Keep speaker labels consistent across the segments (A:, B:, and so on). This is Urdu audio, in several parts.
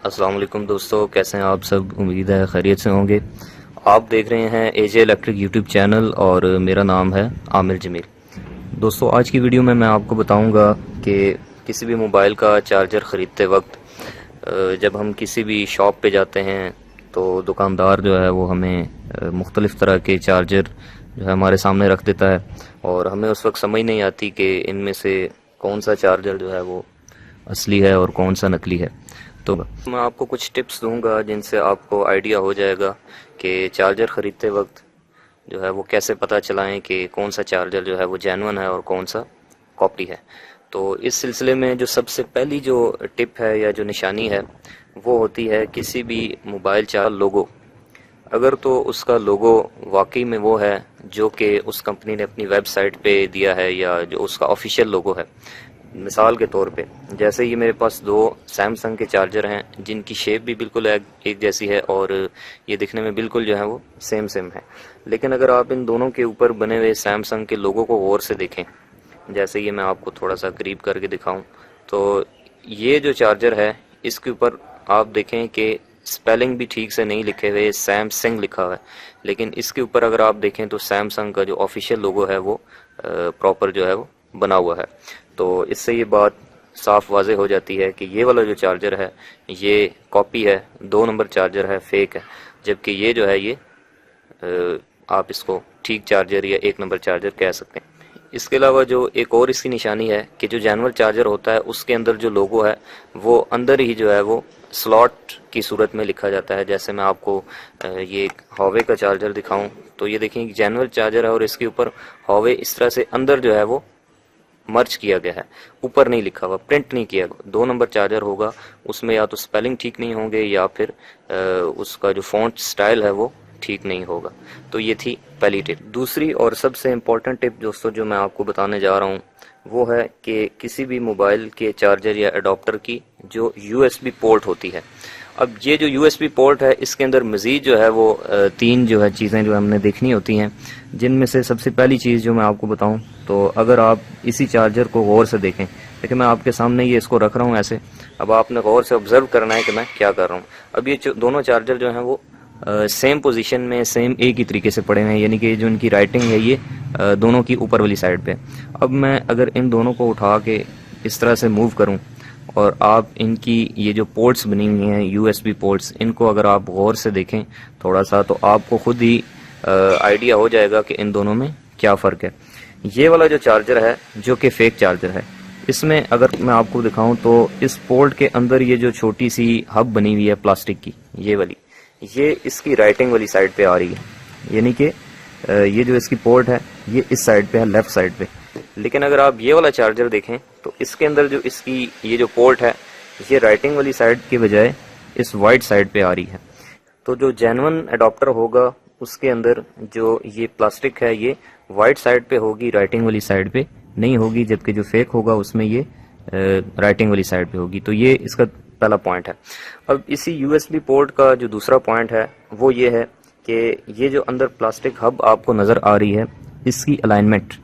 A: السلام علیکم دوستو، کیسے ہیں آپ سب؟ امید ہے خیریت سے ہوں گے۔ آپ دیکھ رہے ہیں اے جے الیکٹرک یوٹیوب چینل اور میرا نام ہے عامر جمیل۔ دوستو آج کی ویڈیو میں آپ کو بتاؤں گا کہ کسی بھی موبائل کا چارجر خریدتے وقت جب ہم کسی بھی شاپ پہ جاتے ہیں تو دکاندار جو ہے وہ ہمیں مختلف طرح کے چارجر جو ہے ہمارے سامنے رکھ دیتا ہے، اور ہمیں اس وقت سمجھ نہیں آتی کہ ان میں سے کون سا چارجر جو ہے وہ اصلی ہے اور کون سا نقلی ہے۔ تو میں آپ کو کچھ ٹپس دوں گا جن سے آپ کو آئیڈیا ہو جائے گا کہ چارجر خریدتے وقت جو ہے وہ کیسے پتہ چلائیں کہ کون سا چارجر جو ہے وہ جینون ہے اور کون سا کاپی ہے۔ تو اس سلسلے میں جو سب سے پہلی جو ٹپ ہے یا جو نشانی ہے وہ ہوتی ہے کسی بھی موبائل چارجر لوگو۔ اگر تو اس کا لوگو واقعی میں وہ ہے جو کہ اس کمپنی نے اپنی ویب سائٹ پہ دیا ہے یا جو اس کا آفیشیل لوگو ہے، مثال کے طور پہ جیسے یہ میرے پاس دو سیمسنگ کے چارجر ہیں جن کی شیپ بھی بالکل ایک جیسی ہے اور یہ دکھنے میں بالکل جو ہے وہ سیم ہے، لیکن اگر آپ ان دونوں کے اوپر بنے ہوئے سیمسنگ کے لوگو کو غور سے دیکھیں، جیسے یہ میں آپ کو تھوڑا سا قریب کر کے دکھاؤں تو یہ جو چارجر ہے اس کے اوپر آپ دیکھیں کہ سپیلنگ بھی ٹھیک سے نہیں لکھے ہوئے، سیمسنگ لکھا ہوا ہے، لیکن اس کے اوپر اگر آپ دیکھیں تو سیمسنگ کا جو آفیشیل لوگو ہے وہ پراپر جو ہے وہ بنا ہوا ہے۔ تو اس سے یہ بات صاف واضح ہو جاتی ہے کہ یہ والا جو چارجر ہے یہ کاپی ہے، 2 نمبر چارجر ہے، فیک ہے، جبکہ یہ جو ہے یہ آپ اس کو ٹھیک چارجر یا 1 نمبر چارجر کہہ سکتے ہیں۔ اس کے علاوہ جو ایک اور اس کی نشانی ہے کہ جو جینول چارجر ہوتا ہے اس کے اندر جو لوگو ہے وہ اندر ہی جو ہے وہ سلاٹ کی صورت میں لکھا جاتا ہے۔ جیسے میں آپ کو یہ ایک ہاوے کا چارجر دکھاؤں تو یہ دیکھیں جینول چارجر ہے اور اس کے اوپر ہاوے اس طرح سے اندر جو ہے وہ مرچ کیا گیا ہے، اوپر نہیں لکھا ہوا، پرنٹ نہیں کیا گیا۔ 2 نمبر چارجر ہوگا اس میں یا تو سپیلنگ ٹھیک نہیں ہوں گے یا پھر اس کا جو فونٹ سٹائل ہے وہ ٹھیک نہیں ہوگا۔ تو یہ تھی پہلی ٹپ۔ دوسری اور سب سے امپورٹنٹ ٹپ دوستو جو میں آپ کو بتانے جا رہا ہوں وہ ہے کہ کسی بھی موبائل کے چارجر یا اڈاپٹر کی جو یو ایس بی پورٹ ہوتی ہے، اب یہ جو یو ایس بی پورٹ ہے اس کے اندر مزید جو ہے وہ 3 جو ہے چیزیں جو ہم نے دیکھنی ہوتی ہیں، جن میں سے سب سے پہلی چیز جو میں آپ کو بتاؤں تو اگر آپ اسی چارجر کو غور سے دیکھیں، لیکن میں آپ کے سامنے یہ اس کو رکھ رہا ہوں ایسے، اب آپ نے غور سے آبزرو کرنا ہے کہ میں کیا کر رہا ہوں۔ اب یہ دونوں چارجر جو ہیں وہ سیم پوزیشن میں سیم ایک ہی طریقے سے پڑے ہوئے ہیں، یعنی کہ جو ان کی رائٹنگ ہے یہ دونوں کی اوپر والی سائڈ پہ۔ اب میں اگر ان دونوں کو اٹھا کے اس طرح سے موو کروں اور آپ ان کی یہ جو پورٹس بنی ہوئی ہیں یو ایس بی پورٹس، ان کو اگر آپ غور سے دیکھیں تھوڑا سا تو آپ کو خود ہی آئیڈیا ہو جائے گا کہ ان دونوں میں کیا فرق ہے۔ یہ والا جو چارجر ہے جو کہ فیک چارجر ہے، اس میں اگر میں آپ کو دکھاؤں تو اس پورٹ کے اندر یہ جو چھوٹی سی ہب بنی ہوئی ہے پلاسٹک کی، یہ والی، یہ اس کی رائٹنگ والی سائڈ پہ آ رہی ہے، یعنی کہ یہ جو اس کی پورٹ ہے یہ اس سائڈ پہ ہے، لیفٹ سائڈ پہ۔ لیکن اگر آپ یہ والا چارجر دیکھیں تو اس کے اندر جو اس کی یہ جو پورٹ ہے یہ رائٹنگ والی سائڈ کے بجائے اس وائٹ سائڈ پہ آ رہی ہے۔ تو جو جینون اڈاپٹر ہوگا اس کے اندر جو یہ پلاسٹک ہے یہ وائٹ سائڈ پہ ہوگی، رائٹنگ والی سائڈ پہ نہیں ہوگی، جبکہ جو فیک ہوگا اس میں یہ رائٹنگ والی سائڈ پہ ہوگی۔ تو یہ اس کا پہلا پوائنٹ ہے۔ اب اسی یو ایس بی پورٹ کا جو دوسرا پوائنٹ ہے وہ یہ ہے کہ یہ جو اندر پلاسٹک ہب آپ کو نظر آ رہی ہے اس کی الائنمنٹ،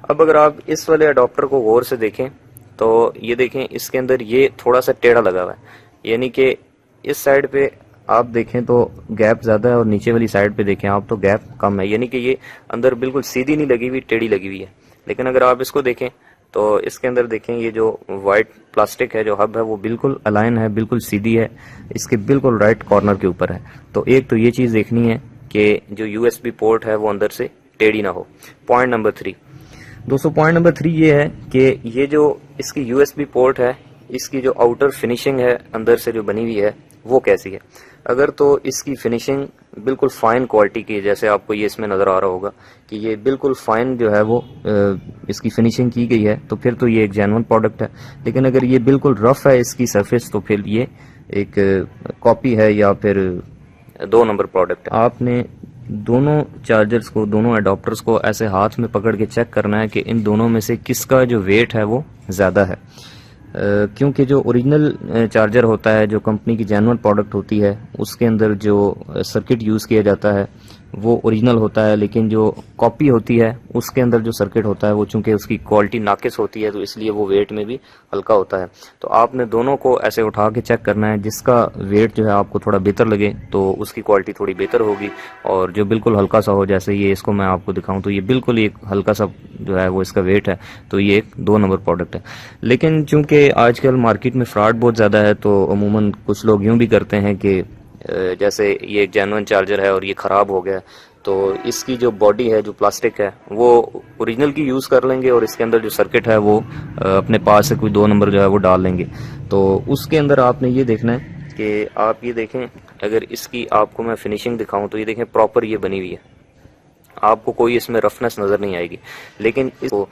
A: اب اگر آپ اس والے اڈاپٹر کو غور سے دیکھیں تو یہ دیکھیں اس کے اندر یہ تھوڑا سا ٹیڑھا لگا ہوا ہے، یعنی کہ اس سائڈ پہ آپ دیکھیں تو گیپ زیادہ ہے اور نیچے والی سائڈ پہ دیکھیں آپ تو گیپ کم ہے، یعنی کہ یہ اندر بالکل سیدھی نہیں لگی ہوئی، ٹیڑھی لگی ہوئی ہے۔ لیکن اگر آپ اس کو دیکھیں تو اس کے اندر دیکھیں یہ جو وائٹ پلاسٹک ہے جو ہب ہے وہ بالکل الائن ہے، بالکل سیدھی ہے، اس کے بالکل رائٹ کارنر کے اوپر ہے۔ تو ایک تو یہ چیز دیکھنی ہے کہ جو یو ایس بی پورٹ ہے وہ اندر سے ٹیڑھی نہ ہو۔ پوائنٹ نمبر 3 دوستو، پوائنٹ نمبر 3 یہ ہے کہ یہ جو اس کی یو ایس بی پورٹ ہے اس کی جو آؤٹر فنیشنگ ہے اندر سے جو بنی ہوئی ہے وہ کیسی ہے۔ اگر تو اس کی فنیشنگ بالکل فائن کوالٹی کی، جیسے آپ کو یہ اس میں نظر آ رہا ہوگا کہ یہ بالکل فائن جو ہے وہ اس کی فنیشنگ کی گئی ہے تو پھر تو یہ ایک جینون پروڈکٹ ہے، لیکن اگر یہ بالکل رف ہے اس کی سرفیس تو پھر یہ ایک کاپی ہے یا پھر 2 نمبر پروڈکٹ ہے۔ آپ نے دونوں چارجرز کو، دونوں اڈاپٹرز کو ایسے ہاتھ میں پکڑ کے چیک کرنا ہے کہ ان دونوں میں سے کس کا جو ویٹ ہے وہ زیادہ ہے، کیونکہ جو اوریجنل چارجر ہوتا ہے جو کمپنی کی جینون پروڈکٹ ہوتی ہے اس کے اندر جو سرکٹ یوز کیا جاتا ہے وہ اوریجنل ہوتا ہے، لیکن جو کاپی ہوتی ہے اس کے اندر جو سرکٹ ہوتا ہے وہ چونکہ اس کی کوالٹی ناقص ہوتی ہے تو اس لیے وہ ویٹ میں بھی ہلکا ہوتا ہے۔ تو آپ نے دونوں کو ایسے اٹھا کے چیک کرنا ہے، جس کا ویٹ جو ہے آپ کو تھوڑا بہتر لگے تو اس کی کوالٹی تھوڑی بہتر ہوگی، اور جو بالکل ہلکا سا ہو، جیسے یہ اس کو میں آپ کو دکھاؤں تو یہ بالکل ایک ہلکا سا جو ہے وہ اس کا ویٹ ہے، تو یہ ایک 2 نمبر پروڈکٹ ہے۔ لیکن چونکہ آج کل مارکیٹ میں فراڈ بہت زیادہ ہے، تو عموماً کچھ لوگ یوں بھی کرتے ہیں کہ جیسے یہ ایک جینوئن چارجر ہے اور یہ خراب ہو گیا تو اس کی جو باڈی ہے، جو پلاسٹک ہے، وہ اوریجنل کی یوز کر لیں گے اور اس کے اندر جو سرکٹ ہے وہ اپنے پاس سے کوئی 2 نمبر جو ہے وہ ڈال لیں گے۔ تو اس کے اندر آپ نے یہ دیکھنا ہے کہ آپ یہ دیکھیں، اگر اس کی آپ کو میں فنیشنگ دکھاؤں تو یہ دیکھیں پراپر یہ بنی ہوئی ہے، آپ کو کوئی اس میں رفنس نظر نہیں آئے گی، لیکن اس کو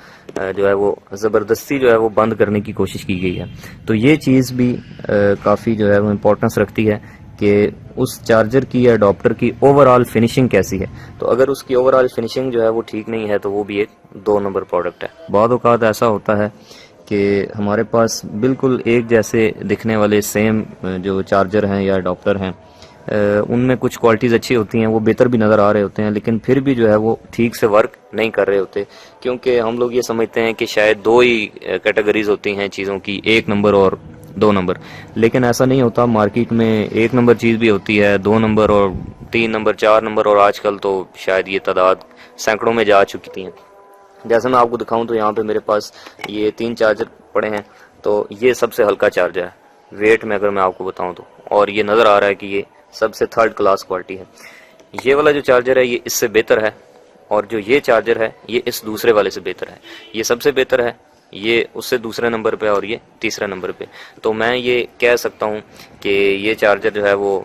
A: جو ہے وہ زبردستی جو ہے وہ بند کرنے کی کوشش کی گئی ہے۔ تو یہ چیز بھی کافی جو ہے وہ امپورٹنس رکھتی ہے کہ اس چارجر کی یا اڈاپٹر کی اوور آل فنیشنگ کیسی ہے۔ تو اگر اس کی اوور آل فنیشنگ جو ہے وہ ٹھیک نہیں ہے تو وہ بھی ایک 2 نمبر پروڈکٹ ہے۔ بعض اوقات ایسا ہوتا ہے کہ ہمارے پاس بالکل ایک جیسے دکھنے والے سیم جو چارجر ہیں یا اڈاپٹر ہیں، ان میں کچھ کوالٹیز اچھی ہوتی ہیں، وہ بہتر بھی نظر آ رہے ہوتے ہیں، لیکن پھر بھی جو ہے وہ ٹھیک سے ورک نہیں کر رہے ہوتے، کیونکہ ہم لوگ یہ سمجھتے ہیں کہ شاید 2 ہی کیٹیگریز ہوتی ہیں چیزوں کی، 1 نمبر اور 2 نمبر، لیکن ایسا نہیں ہوتا۔ مارکیٹ میں 1 نمبر چیز بھی ہوتی ہے، 2 نمبر اور 3 نمبر، 4 نمبر، اور آج کل تو شاید یہ تعداد سینکڑوں میں جا چکی ہیں۔ جیسے میں آپ کو دکھاؤں تو یہاں پہ میرے پاس یہ 3 چارجر پڑے ہیں، تو یہ سب سے ہلکا چارجر ہے ویٹ میں اگر میں آپ کو بتاؤں تو، اور یہ نظر آ رہا ہے کہ یہ سب سے 3rd کلاس کوالٹی ہے۔ یہ والا جو چارجر ہے یہ اس سے بہتر ہے، اور جو یہ چارجر ہے یہ اس دوسرے والے سے بہتر ہے، یہ سب سے بہتر ہے، یہ اس سے دوسرے نمبر پہ اور یہ تیسرے نمبر پہ۔ تو میں یہ کہہ سکتا ہوں کہ یہ چارجر جو ہے وہ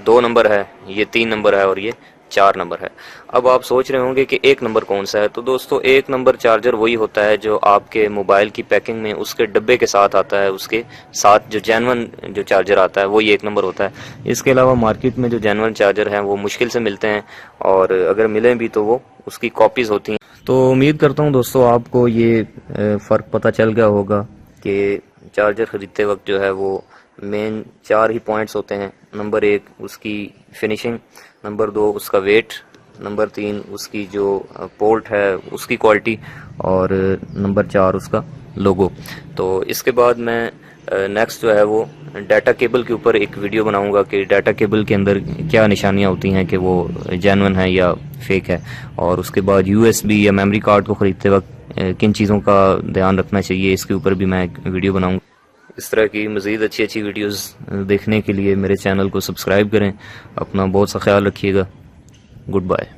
A: 2 نمبر ہے، یہ 3 نمبر ہے، اور یہ 4 نمبر ہے۔ اب آپ سوچ رہے ہوں گے کہ 1 نمبر کون سا ہے؟ تو دوستو 1 نمبر چارجر وہی ہوتا ہے جو آپ کے موبائل کی پیکنگ میں اس کے ڈبے کے ساتھ آتا ہے، اس کے ساتھ جو جینون جو چارجر آتا ہے وہی 1 نمبر ہوتا ہے۔ اس کے علاوہ مارکیٹ میں جو جینون چارجر ہیں وہ مشکل سے ملتے ہیں، اور اگر ملیں بھی تو وہ اس کی کاپیز ہوتی ہیں۔ تو امید کرتا ہوں دوستو آپ کو یہ فرق پتہ چل گیا ہوگا کہ چارجر خریدتے وقت جو ہے وہ مین 4 ہی پوائنٹس ہوتے ہیں۔ نمبر 1 اس کی فنیشنگ، نمبر 2 اس کا ویٹ، نمبر 3 اس کی جو پورٹ ہے اس کی کوالٹی، اور نمبر 4 اس کا لوگو۔ تو اس کے بعد میں نیکسٹ جو ہے وہ ڈیٹا کیبل کے اوپر ایک ویڈیو بناؤں گا کہ ڈیٹا کیبل کے اندر کیا نشانیاں ہوتی ہیں کہ وہ جینون ہے یا فیک ہے، اور اس کے بعد یو ایس بی یا میموری کارڈ کو خریدتے وقت کن چیزوں کا دھیان رکھنا چاہیے، اس کے اوپر بھی میں ایک ویڈیو بناؤں گا۔ اس طرح کی مزید اچھی ویڈیوز دیکھنے کے لیے میرے چینل کو سبسکرائب کریں۔ اپنا بہت سا خیال رکھیے گا۔ Good bye.